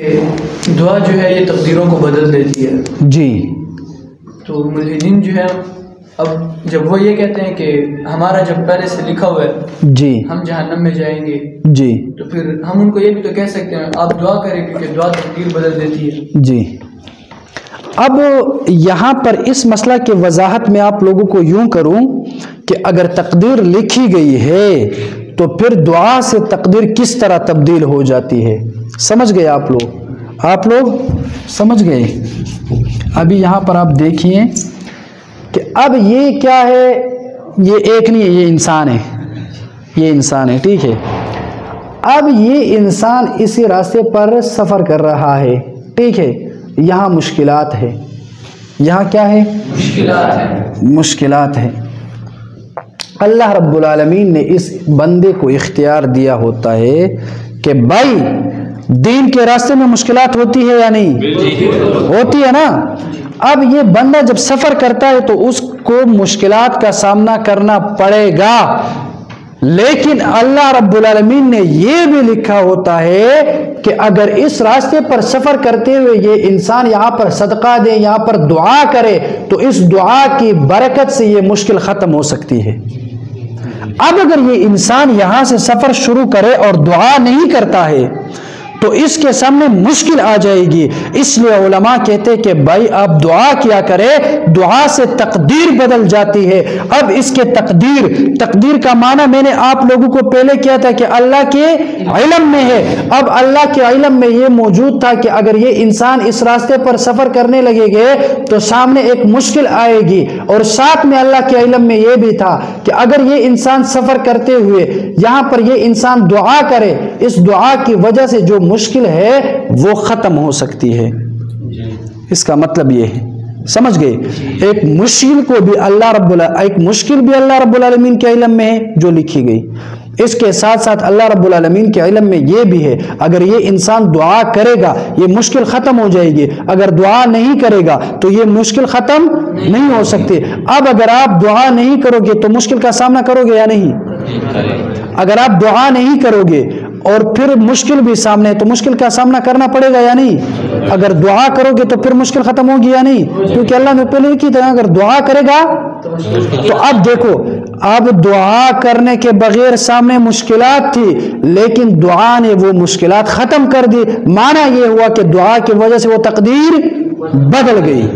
دعا جو ہے یہ تقدیروں کو بدل دیتی ہے جی. تو ملحدین جو ہے اب جب وہ یہ کہتے ہیں کہ ہمارا جب پہلے سے لکھا ہوا ہے جی ہم جہنم میں جائیں گے، جی تو پھر ہم ان کو یہ بھی تو کہہ سکتے ہیں آپ دعا کریں کیونکہ دعا تقدیر بدل دیتی ہے. جی. اب یہاں پر اس مسئلہ کی وضاحت میں آپ لوگوں کو یوں کروں کہ اگر تقدیر لکھی گئی ہے تو پھر دعا سے تقدیر کس طرح تبدیل ہو جاتی ہے. سمجھ گئے آپ لوگ سمجھ گئے. ابھی یہاں پر آپ دیکھیے کہ اب یہ کیا ہے، یہ ایک نہیں ہے، یہ انسان ہے ٹھیک ہے. اب یہ انسان اسی راستے پر سفر کر رہا ہے ٹھیک ہے. یہاں مشکلات ہے، یہاں کیا ہے؟ مشکلات ہے. اللہ رب العالمین نے اس بندے کو اختیار دیا ہوتا ہے کہ بھائی دین کے راستے میں مشکلات ہوتی ہے یا نہیں؟ ہوتی ہے نا. اب یہ بندہ جب سفر کرتا ہے تو اس کو مشکلات کا سامنا کرنا پڑے گا، لیکن اللہ رب العالمین نے یہ بھی لکھا ہوتا ہے کہ اگر اس راستے پر سفر کرتے ہوئے یہ انسان یہاں پر صدقہ دے، یہاں پر دعا کرے تو اس دعا کی برکت سے یہ مشکل ختم ہو سکتی ہے. اب اگر یہ انسان یہاں سے سفر شروع کرے اور دعا نہیں کرتا ہے تو اس کے سامنے مشکل آ جائے گی. اس لیے علماء کہتے کہ بھائی آپ دعا کیا کرے، دعا سے تقدیر بدل جاتی ہے. اب اس کے تقدیر کا معنی میں نے آپ لوگوں کو پہلے کیا تھا کہ اللہ کے علم میں ہے. اب اللہ کے علم میں یہ موجود تھا کہ اگر یہ انسان اس راستے پر سفر کرنے لگے گے تو سامنے ایک مشکل آئے گی، اور ساتھ میں اللہ کے علم میں یہ بھی تھا کہ اگر یہ انسان سفر کرتے ہوئے یہاں پر یہ انسان دعا کرے، اس دعا کی وجہ سے جو مشکل ہے وہ ختم ہو سکتی ہے. اس کا مطلب یہ ہے، سمجھ گئے؟ ایک مشکل بھی اللہ رب العالمین کے علم میں ہے جو لکھی گئی. اس کے ساتھ ساتھ اللہ رب العالمین کے علم میں یہ بھی ہے اگر یہ انسان دعا کرے گا یہ مشکل ختم ہو جائے گی، اگر دعا نہیں کرے گا تو یہ مشکل ختم نہیں ہو سکتی. اب اگر آپ دعا نہیں کرو گے تو مشکل کا سامنا کرو گے یا نہیں؟ اگر آپ دعا نہیں کرو گے اور پھر مشکل بھی سامنے ہے تو مشکل کا سامنا کرنا پڑے گا یا نہیں؟ اگر دعا کرو گے تو پھر مشکل ختم ہوگی یا نہیں؟ کیونکہ اللہ نے پہلے کی طرح اگر دعا کرے گا تو اب دیکھو، اب دعا کرنے کے بغیر سامنے مشکلات تھی لیکن دعا نے وہ مشکلات ختم کر دی. معنی یہ ہوا کہ دعا کی وجہ سے وہ تقدیر بدل گئی.